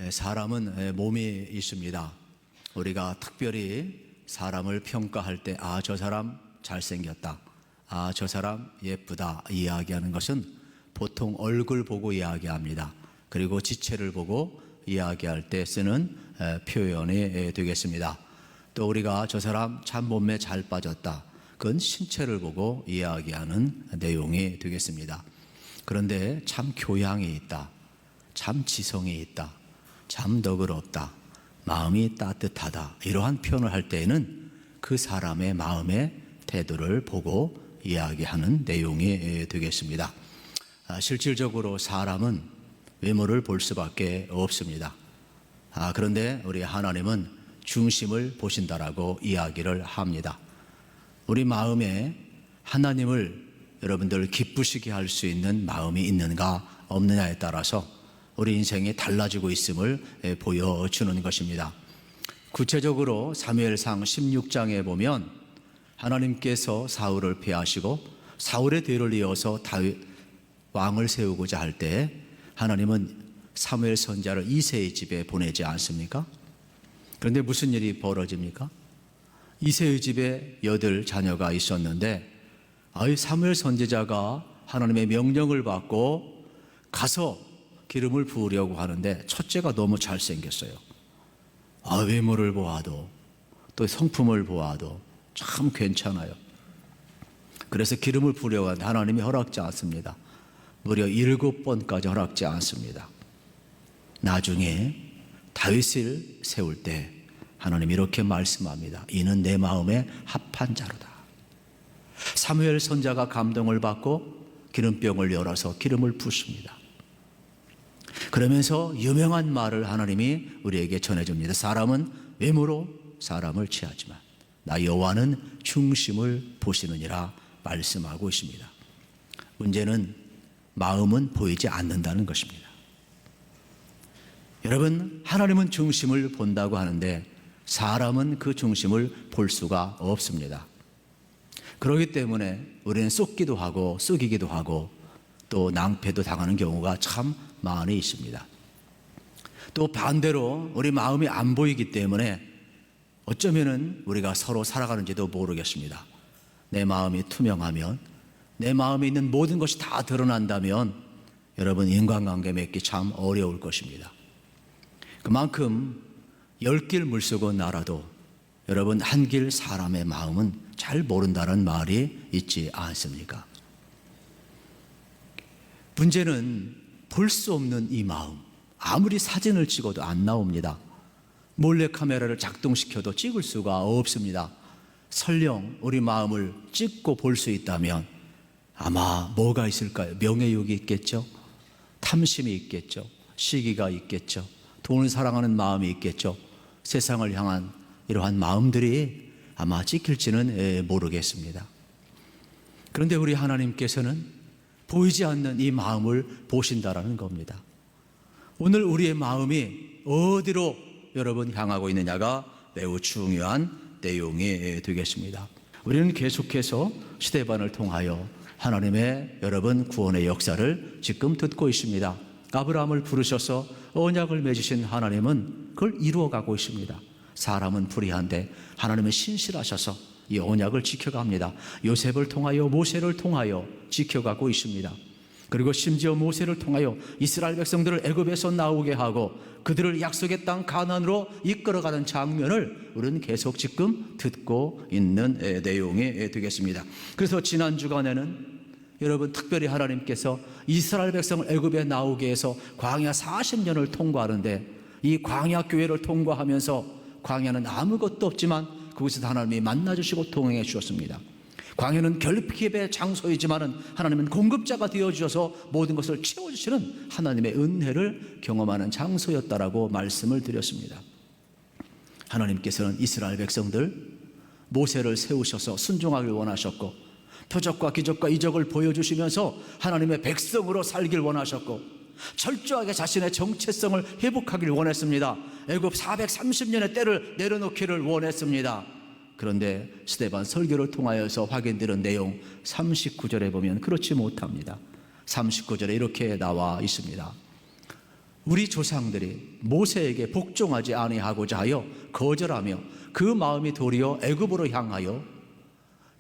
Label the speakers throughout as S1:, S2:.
S1: 사람은 몸이 있습니다. 우리가 특별히 사람을 평가할 때 저 사람 잘생겼다, 저 사람 예쁘다 이야기하는 것은 보통 얼굴 보고 이야기합니다. 그리고 지체를 보고 이야기할 때 쓰는 표현이 되겠습니다. 또 우리가 저 사람 참 몸매 잘 빠졌다, 그건 신체를 보고 이야기하는 내용이 되겠습니다. 그런데 참 교양이 있다, 참 지성이 있다, 참 너그럽다, 마음이 따뜻하다, 이러한 표현을 할 때에는 그 사람의 마음의 태도를 보고 이야기하는 내용이 되겠습니다. 실질적으로 사람은 외모를 볼 수밖에 없습니다. 그런데 우리 하나님은 중심을 보신다라고 이야기를 합니다. 우리 마음에 하나님을 여러분들 기쁘시게 할 수 있는 마음이 있는가 없느냐에 따라서 우리 인생이 달라지고 있음을 보여주는 것입니다. 구체적으로 사무엘상 16장에 보면 하나님께서 사울을 폐하시고 사울의 뒤를 이어서 다윗 왕을 세우고자 할 때 하나님은 사무엘 선지자를 이새의 집에 보내지 않습니까? 그런데 무슨 일이 벌어집니까? 이새의 집에 8 자녀가 있었는데 사무엘 선지자가 하나님의 명령을 받고 가서 기름을 부으려고 하는데 첫째가 너무 잘생겼어요. 외모를 보아도 또 성품을 보아도 참 괜찮아요. 그래서 기름을 부으려고 하는데 하나님이 허락지 않습니다. 무려 7번까지 허락지 않습니다. 나중에 다윗을 세울 때 하나님이 이렇게 말씀합니다. 이는 내 마음에 합한 자로다. 사무엘 선지자가 감동을 받고 기름병을 열어서 기름을 붓습니다. 그러면서 유명한 말을 하나님이 우리에게 전해줍니다. 사람은 외모로 사람을 취하지만 나 여호와는 중심을 보시느니라 말씀하고 있습니다. 문제는 마음은 보이지 않는다는 것입니다. 여러분, 하나님은 중심을 본다고 하는데 사람은 그 중심을 볼 수가 없습니다. 그렇기 때문에 우리는 속기도 하고 썩이기도 하고 또 낭패도 당하는 경우가 참 많이 있습니다. 또 반대로 우리 마음이 안 보이기 때문에 어쩌면은 우리가 서로 살아가는지도 모르겠습니다. 내 마음이 투명하면, 내 마음에 있는 모든 것이 다 드러난다면 여러분 인간관계 맺기 참 어려울 것입니다. 그만큼 10길 물속은 날아도 여러분 한 길 사람의 마음은 잘 모른다는 말이 있지 않습니까? 문제는 볼 수 없는 이 마음, 아무리 사진을 찍어도 안 나옵니다. 몰래카메라를 작동시켜도 찍을 수가 없습니다. 설령 우리 마음을 찍고 볼 수 있다면 아마 뭐가 있을까요? 명예욕이 있겠죠? 탐심이 있겠죠? 시기가 있겠죠? 돈을 사랑하는 마음이 있겠죠? 세상을 향한 이러한 마음들이 아마 찍힐지는 모르겠습니다. 그런데 우리 하나님께서는 보이지 않는 이 마음을 보신다라는 겁니다. 오늘 우리의 마음이 어디로 여러분 향하고 있느냐가 매우 중요한 내용이 되겠습니다. 우리는 계속해서 스데반을 통하여 하나님의 여러분 구원의 역사를 지금 듣고 있습니다. 아브라함을 부르셔서 언약을 맺으신 하나님은 그걸 이루어가고 있습니다. 사람은 불의한데 하나님은 신실하셔서 이 언약을 지켜갑니다. 요셉을 통하여 모세를 통하여 지켜가고 있습니다. 그리고 심지어 모세를 통하여 이스라엘 백성들을 애굽에서 나오게 하고 그들을 약속의 땅 가나안으로 이끌어가는 장면을 우리는 계속 지금 듣고 있는 내용이 되겠습니다. 그래서 지난 주간에는 여러분 특별히 하나님께서 이스라엘 백성을 애굽에 나오게 해서 광야 40년을 통과하는데 이 광야 교회를 통과하면서 광야는 아무것도 없지만 그곳에서 하나님이 만나주시고 동행해 주셨습니다. 광야는 결핍의 장소이지만 하나님은 공급자가 되어주셔서 모든 것을 채워주시는 하나님의 은혜를 경험하는 장소였다라고 말씀을 드렸습니다. 하나님께서는 이스라엘 백성들 모세를 세우셔서 순종하길 원하셨고 표적과 기적과 이적을 보여주시면서 하나님의 백성으로 살길 원하셨고 철저하게 자신의 정체성을 회복하길 원했습니다. 애굽 430년의 때를 내려놓기를 원했습니다. 그런데 스데반 설교를 통하여서 확인되는 내용 39절에 보면 그렇지 못합니다. 39절에 이렇게 나와 있습니다. 우리 조상들이 모세에게 복종하지 아니하고자 하여 거절하며 그 마음이 도리어 애굽으로 향하여,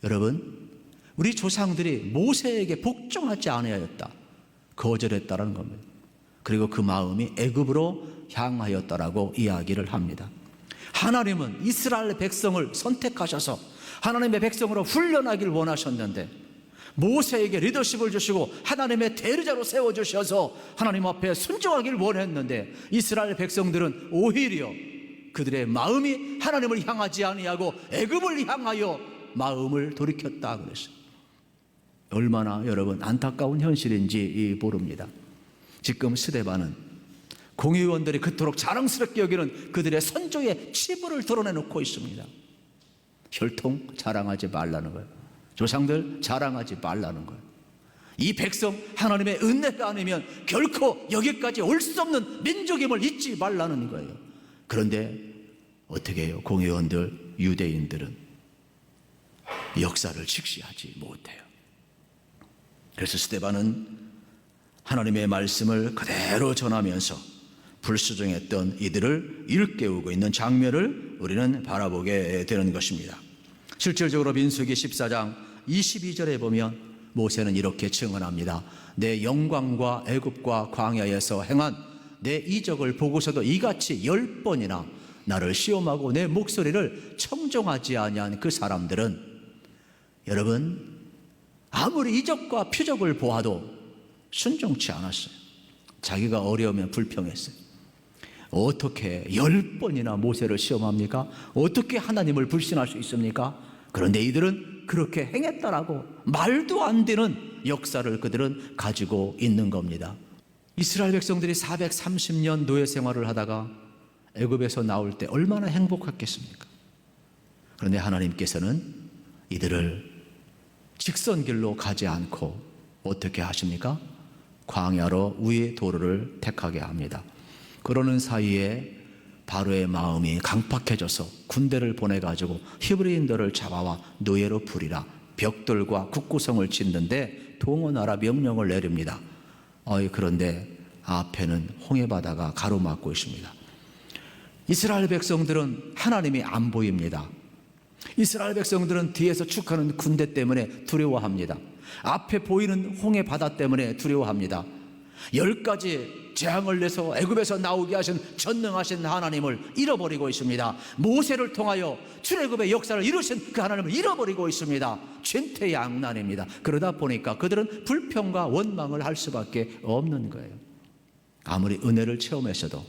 S1: 여러분, 우리 조상들이 모세에게 복종하지 아니하였다, 거절했다라는 겁니다. 그리고 그 마음이 애굽으로 향하였다라고 이야기를 합니다. 하나님은 이스라엘 백성을 선택하셔서 하나님의 백성으로 훈련하기를 원하셨는데, 모세에게 리더십을 주시고 하나님의 대리자로 세워주셔서 하나님 앞에 순종하기를 원했는데, 이스라엘 백성들은 오히려 그들의 마음이 하나님을 향하지 아니하고 애굽을 향하여 마음을 돌이켰다 그랬어요. 얼마나 여러분 안타까운 현실인지 모릅니다. 지금 스데반은 공의원들이 그토록 자랑스럽게 여기는 그들의 선조의 치부를 드러내놓고 있습니다. 혈통 자랑하지 말라는 거예요. 조상들 자랑하지 말라는 거예요. 이 백성 하나님의 은혜가 아니면 결코 여기까지 올 수 없는 민족임을 잊지 말라는 거예요. 그런데 어떻게 해요? 공의원들, 유대인들은 역사를 직시하지 못해요. 그래서 스데반은 하나님의 말씀을 그대로 전하면서 불수종했던 이들을 일깨우고 있는 장면을 우리는 바라보게 되는 것입니다. 실질적으로 민수기 14장 22절에 보면 모세는 이렇게 증언합니다. 내 영광과 애굽과 광야에서 행한 내 이적을 보고서도 이같이 10번이나 나를 시험하고 내 목소리를 청종하지 아니한 그 사람들은, 여러분, 아무리 이적과 표적을 보아도 순종치 않았어요. 자기가 어려우면 불평했어요. 어떻게 10번이나 모세를 시험합니까? 어떻게 하나님을 불신할 수 있습니까? 그런데 이들은 그렇게 행했다라고 말도 안 되는 역사를 그들은 가지고 있는 겁니다. 이스라엘 백성들이 430년 노예 생활을 하다가 애굽에서 나올 때 얼마나 행복했겠습니까? 그런데 하나님께서는 이들을 직선길로 가지 않고 어떻게 하십니까? 광야로 위의 도로를 택하게 합니다. 그러는 사이에 바로의 마음이 강팍해져서 군대를 보내가지고 히브리인들을 잡아와 노예로 부리라, 벽돌과 국구성을 짓는데 동원하라 명령을 내립니다. 그런데 앞에는 홍해바다가 가로막고 있습니다. 이스라엘 백성들은 하나님이 안 보입니다. 이스라엘 백성들은 뒤에서 축하는 군대 때문에 두려워합니다. 앞에 보이는 홍해바다 때문에 두려워합니다. 10가지 재앙을 내서 애굽에서 나오게 하신 전능하신 하나님을 잃어버리고 있습니다. 모세를 통하여 출애굽의 역사를 이루신 그 하나님을 잃어버리고 있습니다. 진퇴양난입니다. 그러다 보니까 그들은 불평과 원망을 할 수밖에 없는 거예요. 아무리 은혜를 체험했어도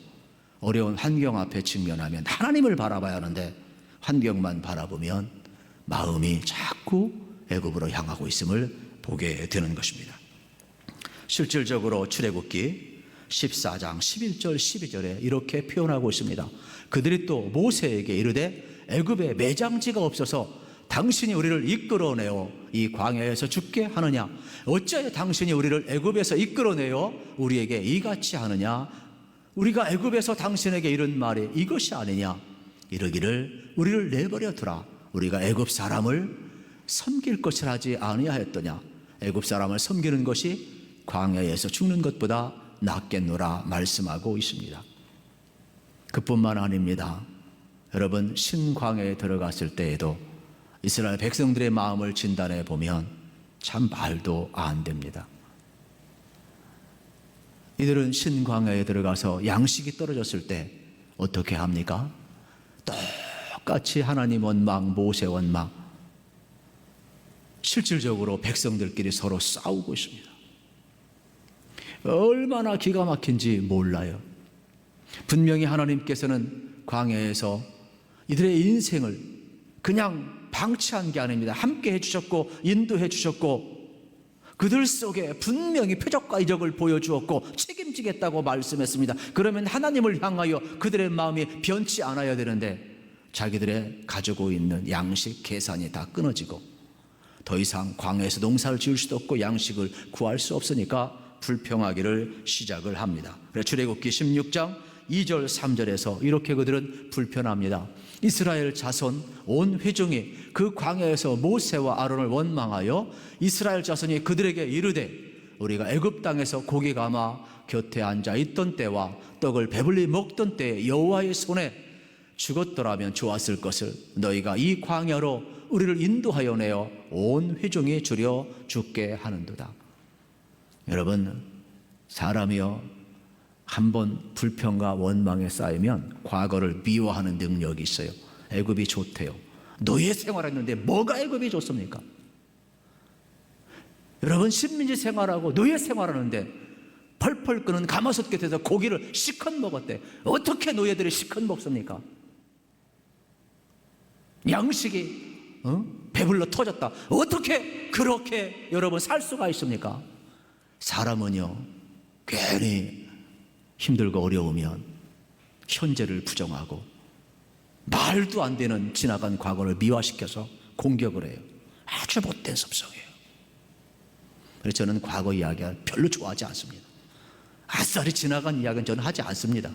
S1: 어려운 환경 앞에 직면하면 하나님을 바라봐야 하는데, 환경만 바라보면 마음이 자꾸 애굽으로 향하고 있음을 보게 되는 것입니다. 실질적으로 출애굽기 14장 11절 12절에 이렇게 표현하고 있습니다. 그들이 또 모세에게 이르되 애굽에 매장지가 없어서 당신이 우리를 이끌어내어 이 광야에서 죽게 하느냐? 어찌하여 당신이 우리를 애굽에서 이끌어내어 우리에게 이같이 하느냐? 우리가 애굽에서 당신에게 이런 말이 이것이 아니냐? 이르기를 우리를 내버려 두라. 우리가 애굽 사람을 섬길 것을 하지 아니하였더냐? 애굽 사람을 섬기는 것이 광야에서 죽는 것보다 낫겠노라 말씀하고 있습니다. 그뿐만 아닙니다. 여러분, 신광야에 들어갔을 때에도 이스라엘 백성들의 마음을 진단해 보면 참 말도 안 됩니다. 이들은 신광야에 들어가서 양식이 떨어졌을 때 어떻게 합니까? 똑같이 하나님 원망, 모세 원망. 실질적으로 백성들끼리 서로 싸우고 있습니다. 얼마나 기가 막힌지 몰라요. 분명히 하나님께서는 광야에서 이들의 인생을 그냥 방치한 게 아닙니다. 함께 해주셨고 인도해 주셨고 그들 속에 분명히 표적과 이적을 보여주었고 책임지겠다고 말씀했습니다. 그러면 하나님을 향하여 그들의 마음이 변치 않아야 되는데 자기들의 가지고 있는 양식 계산이 다 끊어지고 더 이상 광야에서 농사를 지을 수도 없고 양식을 구할 수 없으니까 불평하기를 시작을 합니다. 그래서 출애굽기 16장 2절 3절에서 이렇게 그들은 불평합니다. 이스라엘 자손 온 회중이 그 광야에서 모세와 아론을 원망하여 이스라엘 자손이 그들에게 이르되 우리가 애굽 땅에서 고기 감아 곁에 앉아 있던 때와 떡을 배불리 먹던 때에 여호와의 손에 죽었더라면 좋았을 것을 너희가 이 광야로 우리를 인도하여 내어 온 회중이 주려 죽게 하는도다. 여러분, 사람이요 한번 불평과 원망에 쌓이면 과거를 미워하는 능력이 있어요. 애굽이 좋대요. 노예 생활했는데 뭐가 애굽이 좋습니까? 여러분, 식민지 생활하고 노예 생활하는데 펄펄 끓는 가마솥 곁에서 고기를 실컷 먹었대. 어떻게 노예들이 실컷 먹습니까? 양식이 배불러 터졌다. 어떻게 그렇게 여러분 살 수가 있습니까? 사람은요 괜히 힘들고 어려우면 현재를 부정하고 말도 안 되는 지나간 과거를 미화시켜서 공격을 해요. 아주 못된 습성이에요. 그래서 저는 과거 이야기를 별로 좋아하지 않습니다. 아싸리 지나간 이야기는 저는 하지 않습니다.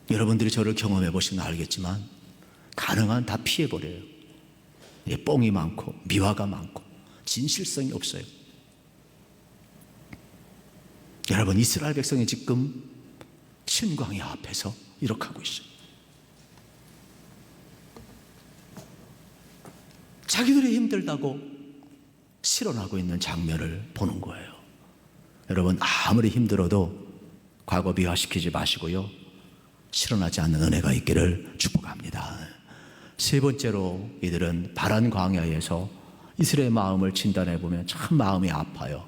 S1: 여러분들이 저를 경험해 보시면 알겠지만 가능한 다 피해버려요. 뻥이 많고 미화가 많고 진실성이 없어요. 여러분, 이스라엘 백성이 지금 신광야 앞에서 이렇게 하고 있어요. 자기들이 힘들다고 실언하고 있는 장면을 보는 거예요. 여러분, 아무리 힘들어도 과거 미화시키지 마시고요, 실언하지 않는 은혜가 있기를 축복합니다. 세 번째로 이들은 바란 광야에서 이스라엘의 마음을 진단해 보면 참 마음이 아파요.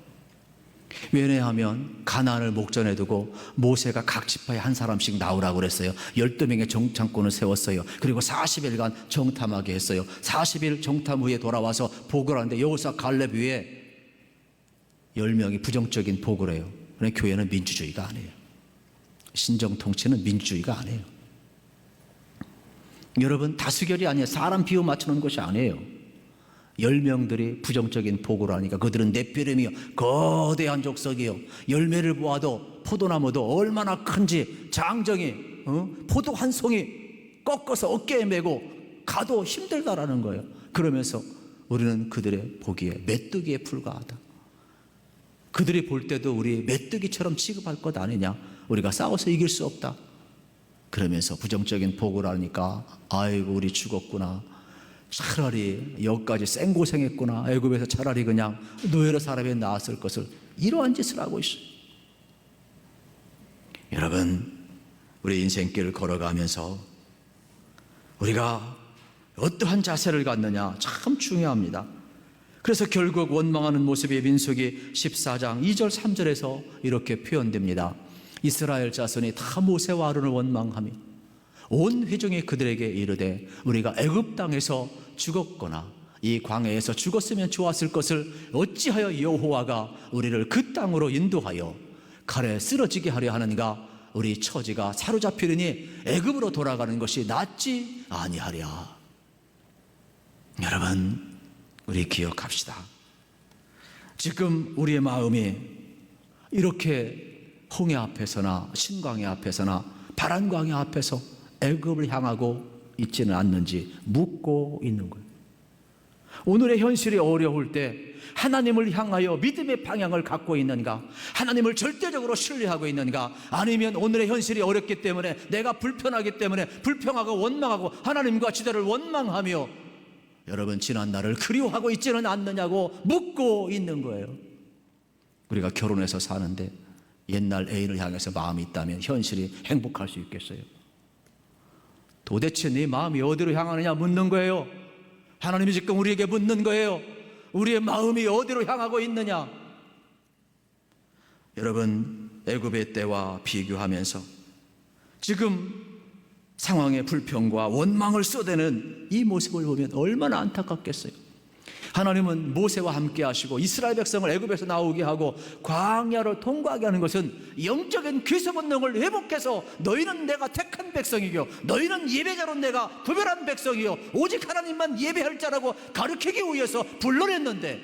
S1: 왜냐하면 가나안을 목전에 두고 모세가 각 지파에 한 사람씩 나오라고 그랬어요. 12명의 정탐꾼을 세웠어요. 그리고 40일간 정탐하게 했어요. 40일 정탐 후에 돌아와서 보고를 하는데 여호수아 갈렙 위에 10명이 부정적인 보고를 해요. 그러니까 교회는 민주주의가 아니에요. 신정 통치는 민주주의가 아니에요. 여러분, 다수결이 아니에요. 사람 비유 맞추는 것이 아니에요. 10명들이 부정적인 보고를 하니까 그들은 네피림이요 거대한 족속이요 열매를 보아도 포도나무도 얼마나 큰지 장정이 포도 한 송이 꺾어서 어깨에 메고 가도 힘들다라는 거예요. 그러면서 우리는 그들의 보기에 메뚜기에 불과하다. 그들이 볼 때도 우리 메뚜기처럼 취급할 것 아니냐, 우리가 싸워서 이길 수 없다. 그러면서 부정적인 보고를 하니까 아이고 우리 죽었구나, 차라리 여기까지 생고생했구나, 애굽에서 차라리 그냥 노예로 살아면 나았을 것을, 이러한 짓을 하고 있어요. 여러분, 우리 인생길을 걸어가면서 우리가 어떠한 자세를 갖느냐 참 중요합니다. 그래서 결국 원망하는 모습이 민수기 14장 2절 3절에서 이렇게 표현됩니다. 이스라엘 자손이 다 모세와 아론을 원망하며 온 회중이 그들에게 이르되 우리가 애굽 땅에서 죽었거나 이 광야에서 죽었으면 좋았을 것을 어찌하여 여호와가 우리를 그 땅으로 인도하여 칼에 쓰러지게 하려 하는가? 우리 처지가 사로잡히려니 애굽으로 돌아가는 것이 낫지 아니하랴. 여러분, 우리 기억합시다. 지금 우리의 마음이 이렇게 홍해 앞에서나 신광야 앞에서나 바란광야 앞에서 애굽을 향하고 있지는 않는지 묻고 있는 거예요. 오늘의 현실이 어려울 때 하나님을 향하여 믿음의 방향을 갖고 있는가? 하나님을 절대적으로 신뢰하고 있는가? 아니면 오늘의 현실이 어렵기 때문에, 내가 불편하기 때문에 불평하고 원망하고 하나님과 지대를 원망하며 여러분 지난 날을 그리워하고 있지는 않느냐고 묻고 있는 거예요. 우리가 결혼해서 사는데 옛날 애인을 향해서 마음이 있다면 현실이 행복할 수 있겠어요? 도대체 네 마음이 어디로 향하느냐 묻는 거예요. 하나님이 지금 우리에게 묻는 거예요. 우리의 마음이 어디로 향하고 있느냐? 여러분, 애굽의 때와 비교하면서 지금 상황의 불평과 원망을 쏟아내는 이 모습을 보면 얼마나 안타깝겠어요. 하나님은 모세와 함께 하시고 이스라엘 백성을 애굽에서 나오게 하고 광야를 통과하게 하는 것은 영적인 귀소 본능을 회복해서 너희는 내가 택한 백성이요 너희는 예배자로 내가 구별한 백성이요 오직 하나님만 예배할 자라고 가르치기 위해서 불러냈는데,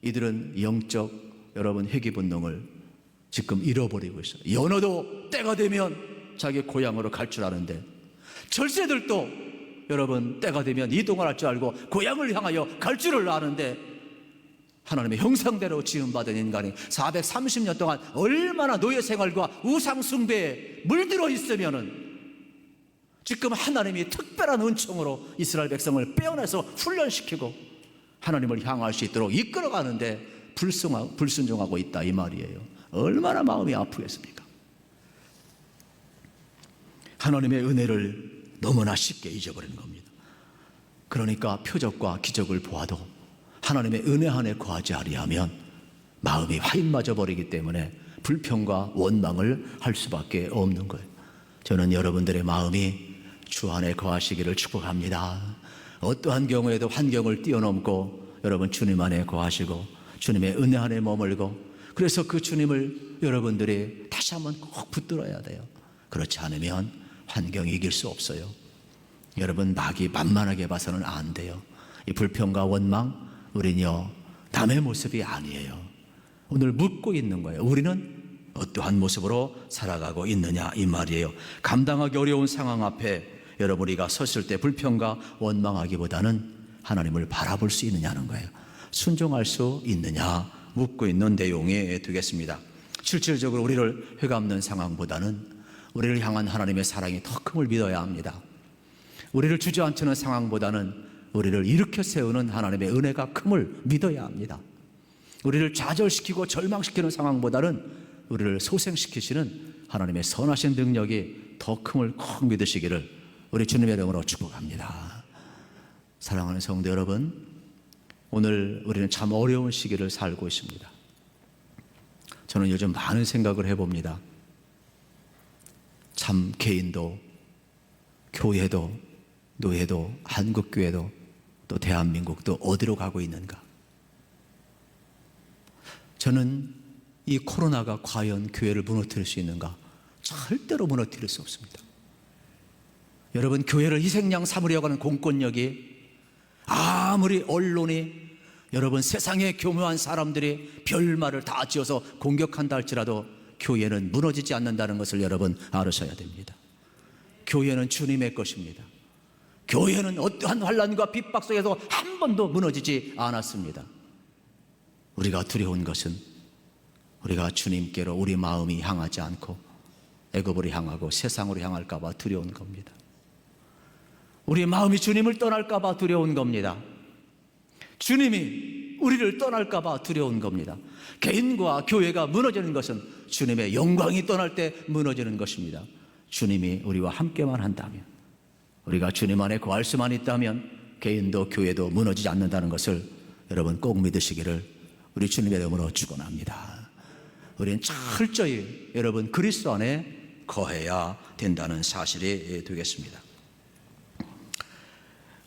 S1: 이들은 영적 여러분 회개 본능을 지금 잃어버리고 있어요. 연어도 때가 되면 자기 고향으로 갈 줄 아는데, 절새들도 여러분 때가 되면 이동을 할 줄 알고 고향을 향하여 갈 줄을 아는데, 하나님의 형상대로 지음받은 인간이 430년 동안 얼마나 노예 생활과 우상 숭배에 물들어 있으면은 지금 하나님이 특별한 은총으로 이스라엘 백성을 빼어내서 훈련시키고 하나님을 향할 수 있도록 이끌어가는데 불순종하고 있다 이 말이에요. 얼마나 마음이 아프겠습니까? 하나님의 은혜를 너무나 쉽게 잊어버리는 겁니다. 그러니까 표적과 기적을 보아도 하나님의 은혜 안에 거하지 아니하면 마음이 화인맞아 버리기 때문에 불평과 원망을 할 수밖에 없는 거예요. 저는 여러분들의 마음이 주 안에 거하시기를 축복합니다. 어떠한 경우에도 환경을 뛰어넘고 여러분 주님 안에 거하시고 주님의 은혜 안에 머물고, 그래서 그 주님을 여러분들이 다시 한번 꼭 붙들어야 돼요. 그렇지 않으면 환경이 이길 수 없어요. 여러분 낙이 만만하게 봐서는 안 돼요. 이 불평과 원망, 우리는요 남의 모습이 아니에요. 오늘 묻고 있는 거예요. 우리는 어떠한 모습으로 살아가고 있느냐 이 말이에요. 감당하기 어려운 상황 앞에 여러분 우리가 섰을 때 불평과 원망하기보다는 하나님을 바라볼 수 있느냐는 거예요. 순종할 수 있느냐 묻고 있는 내용에 두겠습니다. 실질적으로 우리를 휘감는 상황보다는 우리를 향한 하나님의 사랑이 더 큼을 믿어야 합니다. 우리를 주저앉히는 상황보다는 우리를 일으켜 세우는 하나님의 은혜가 큼을 믿어야 합니다. 우리를 좌절시키고 절망시키는 상황보다는 우리를 소생시키시는 하나님의 선하신 능력이 더 큼을 꼭 믿으시기를 우리 주님의 이름으로 축복합니다. 사랑하는 성도 여러분, 오늘 우리는 참 어려운 시기를 살고 있습니다. 저는 요즘 많은 생각을 해봅니다. 참 개인도 교회도 노예도 한국교회도 또 대한민국도 어디로 가고 있는가. 저는 이 코로나가 과연 교회를 무너뜨릴 수 있는가? 절대로 무너뜨릴 수 없습니다. 여러분, 교회를 희생양 삼으려고 하는 공권력이, 아무리 언론이 여러분 세상에 교묘한 사람들이 별말을 다 지어서 공격한다 할지라도 교회는 무너지지 않는다는 것을 여러분 알으셔야 됩니다. 교회는 주님의 것입니다. 교회는 어떠한 환난과 핍박 속에서 한 번도 무너지지 않았습니다. 우리가 두려운 것은 우리가 주님께로 우리 마음이 향하지 않고 애굽으로 향하고 세상으로 향할까 봐 두려운 겁니다. 우리 마음이 주님을 떠날까 봐 두려운 겁니다. 주님이 우리를 떠날까 봐 두려운 겁니다. 개인과 교회가 무너지는 것은 주님의 영광이 떠날 때 무너지는 것입니다. 주님이 우리와 함께만 한다면, 우리가 주님 안에 거할 수만 있다면 개인도 교회도 무너지지 않는다는 것을 여러분 꼭 믿으시기를 우리 주님의 이름으로 축원합니다. 우리는 철저히 여러분 그리스도 안에 거해야 된다는 사실이 되겠습니다.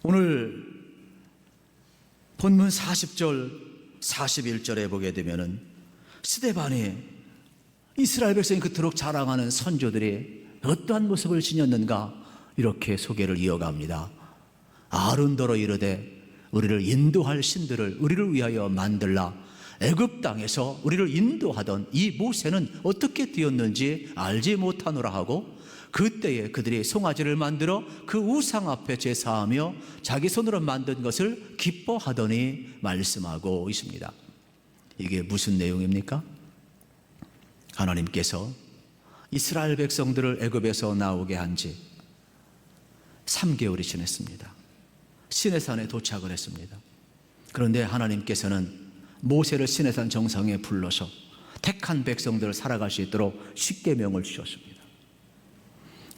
S1: 오늘 본문 40절 41절에 보게 되면은 스데반이 이스라엘 백성이 그토록 자랑하는 선조들이 어떠한 모습을 지녔는가 이렇게 소개를 이어갑니다. 아론더러 이르되 우리를 인도할 신들을 우리를 위하여 만들라. 애굽 땅에서 우리를 인도하던 이 모세는 어떻게 되었는지 알지 못하노라 하고, 그때에 그들이 송아지를 만들어 그 우상 앞에 제사하며 자기 손으로 만든 것을 기뻐하더니 말씀하고 있습니다. 이게 무슨 내용입니까? 하나님께서 이스라엘 백성들을 애굽에서 나오게 한 지 3개월이 지났습니다. 시내산에 도착을 했습니다. 그런데 하나님께서는 모세를 시내산 정상에 불러서 택한 백성들을 살아갈 수 있도록 십계명을 주셨습니다.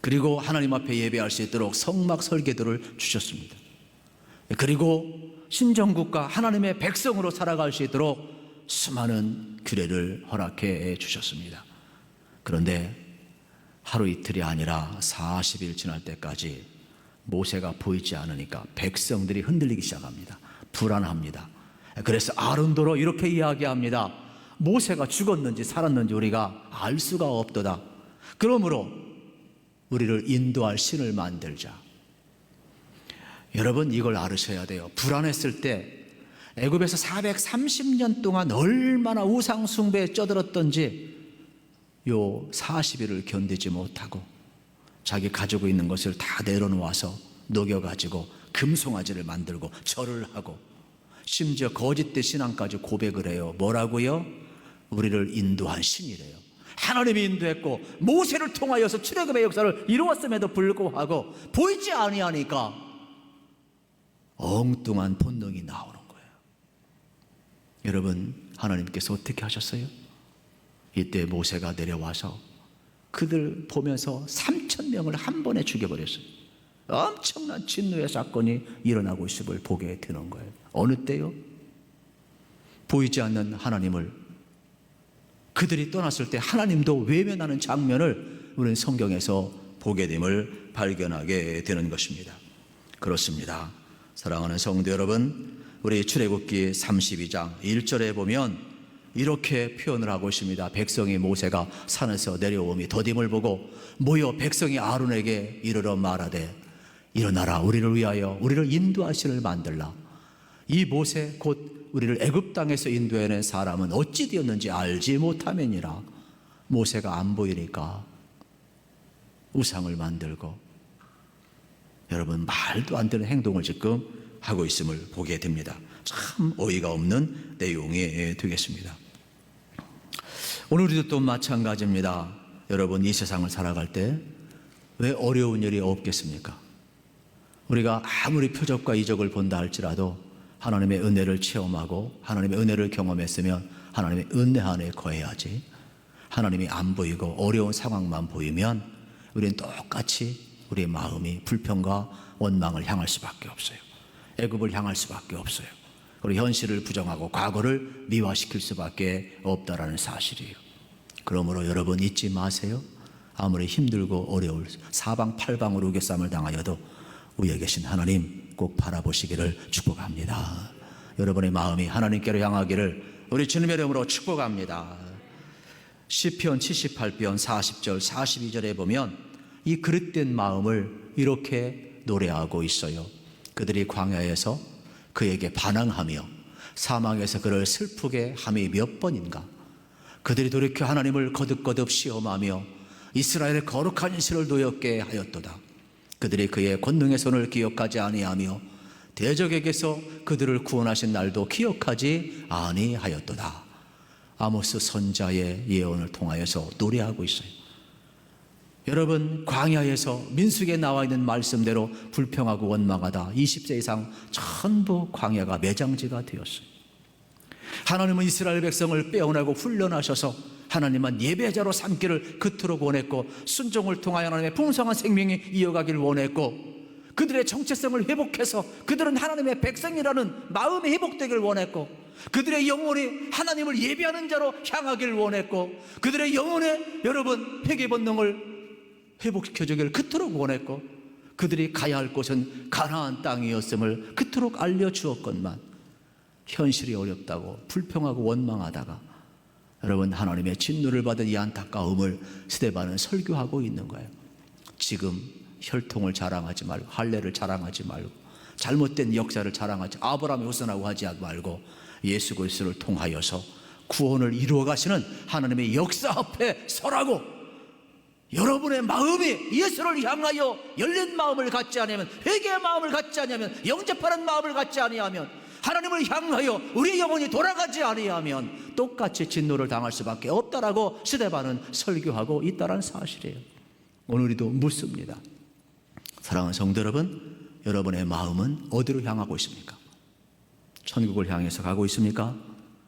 S1: 그리고 하나님 앞에 예배할 수 있도록 성막 설계도를 주셨습니다. 그리고 신정국가 하나님의 백성으로 살아갈 수 있도록 수많은 규례를 허락해 주셨습니다. 그런데 하루 이틀이 아니라 40일 지날 때까지 모세가 보이지 않으니까 백성들이 흔들리기 시작합니다. 불안합니다. 그래서 아론더러 이렇게 이야기합니다. 모세가 죽었는지 살았는지 우리가 알 수가 없도다. 그러므로 우리를 인도할 신을 만들자. 여러분 이걸 알으셔야 돼요. 불안했을 때 애굽에서 430년 동안 얼마나 우상 숭배에 쩌들었던지 요 40일을 견디지 못하고 자기 가지고 있는 것을 다 내려놓아서 녹여가지고 금송아지를 만들고 절을 하고 심지어 거짓된 신앙까지 고백을 해요. 뭐라고요? 우리를 인도한 신이래요. 하나님이 인도했고 모세를 통하여서 출애굽의 역사를 이루었음에도 불구하고 보이지 아니하니까 엉뚱한 본능이 나오는 거예요. 여러분, 하나님께서 어떻게 하셨어요? 이때 모세가 내려와서 그들 보면서 3,000명을 한 번에 죽여버렸어요. 엄청난 진노의 사건이 일어나고 있음을 보게 되는 거예요. 어느 때요? 보이지 않는 하나님을, 그들이 떠났을 때 하나님도 외면하는 장면을 우리는 성경에서 보게 됨을 발견하게 되는 것입니다. 그렇습니다. 사랑하는 성도 여러분, 우리 출애굽기 32장 1절에 보면 이렇게 표현을 하고 있습니다. 백성이 모세가 산에서 내려오며 더딤을 보고 모여 백성이 아론에게 이르러 말하되 일어나라, 우리를 위하여 우리를 인도할 신을 만들라. 이 모세 곧 우리를 애굽 땅에서 인도해낸 사람은 어찌 되었는지 알지 못하면이라. 모세가 안 보이니까 우상을 만들고, 여러분, 말도 안 되는 행동을 지금 하고 있음을 보게 됩니다. 참 어이가 없는 내용이 되겠습니다. 오늘 우리도 또 마찬가지입니다. 여러분, 이 세상을 살아갈 때 왜 어려운 일이 없겠습니까? 우리가 아무리 표적과 이적을 본다 할지라도 하나님의 은혜를 체험하고 하나님의 은혜를 경험했으면 하나님의 은혜 안에 거해야지, 하나님이 안 보이고 어려운 상황만 보이면 우리는 똑같이 우리의 마음이 불평과 원망을 향할 수밖에 없어요. 애굽을 향할 수밖에 없어요. 그리고 현실을 부정하고 과거를 미화시킬 수밖에 없다라는 사실이에요. 그러므로 여러분, 잊지 마세요. 아무리 힘들고 어려울 사방팔방으로 우겨쌈을 당하여도 위에 계신 하나님 꼭 바라보시기를 축복합니다. 여러분의 마음이 하나님께로 향하기를 우리 주님의 이름으로 축복합니다. 시편 78편 40절 42절에 보면 이 그릇된 마음을 이렇게 노래하고 있어요. 그들이 광야에서 그에게 반항하며 사망에서 그를 슬프게 함이 몇 번인가. 그들이 돌이켜 하나님을 거듭거듭 시험하며 이스라엘의 거룩한 인실을 노엽게 하였도다. 그들이 그의 권능의 손을 기억하지 아니하며 대적에게서 그들을 구원하신 날도 기억하지 아니하였도다. 아모스 선자의 예언을 통하여서 노래하고 있어요. 여러분, 광야에서 민수기에 나와 있는 말씀대로 불평하고 원망하다 20세 이상 전부 광야가 매장지가 되었어요. 하나님은 이스라엘 백성을 빼어나고 훈련하셔서 하나님만 예배자로 삼기를 그토록 원했고, 순종을 통하여 하나님의 풍성한 생명이 이어가기를 원했고, 그들의 정체성을 회복해서 그들은 하나님의 백성이라는 마음이 회복되기를 원했고, 그들의 영혼이 하나님을 예배하는 자로 향하기를 원했고, 그들의 영혼의 여러분 회개 본능을 회복시켜주기를 그토록 원했고, 그들이 가야 할 곳은 가나안 땅이었음을 그토록 알려주었건만 현실이 어렵다고 불평하고 원망하다가 여러분, 하나님의 진노를 받은 이 안타까움을 스데반은 설교하고 있는 거예요. 지금 혈통을 자랑하지 말고, 할례를 자랑하지 말고, 잘못된 역사를 자랑하지, 아브라함이 우선하고 하지 말고 예수 그리스도를 통하여서 구원을 이루어 가시는 하나님의 역사 앞에 서라고. 여러분의 마음이 예수를 향하여 열린 마음을 갖지 않으면, 회개의 마음을 갖지 않으면, 영접하는 마음을 갖지 아니하면, 하나님을 향하여 우리의 영혼이 돌아가지 아니하면 똑같이 진노를 당할 수밖에 없다라고 스데반은 설교하고 있다는 사실이에요. 오늘 우리도 묻습니다. 사랑하는 성도 여러분, 여러분의 마음은 어디로 향하고 있습니까? 천국을 향해서 가고 있습니까?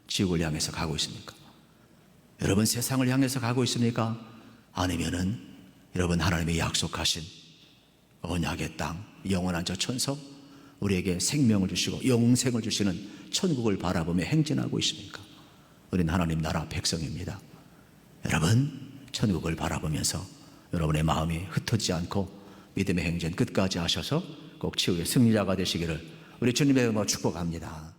S1: 지옥을 향해서 가고 있습니까? 여러분, 세상을 향해서 가고 있습니까? 아니면은 여러분, 하나님이 약속하신 언약의 땅, 영원한 저 천성, 우리에게 생명을 주시고 영생을 주시는 천국을 바라보며 행진하고 있습니까? 우리는 하나님 나라 백성입니다. 여러분, 천국을 바라보면서 여러분의 마음이 흩어지지 않고 믿음의 행진 끝까지 하셔서 꼭 치유의 승리자가 되시기를 우리 주님의 이름으로 축복합니다.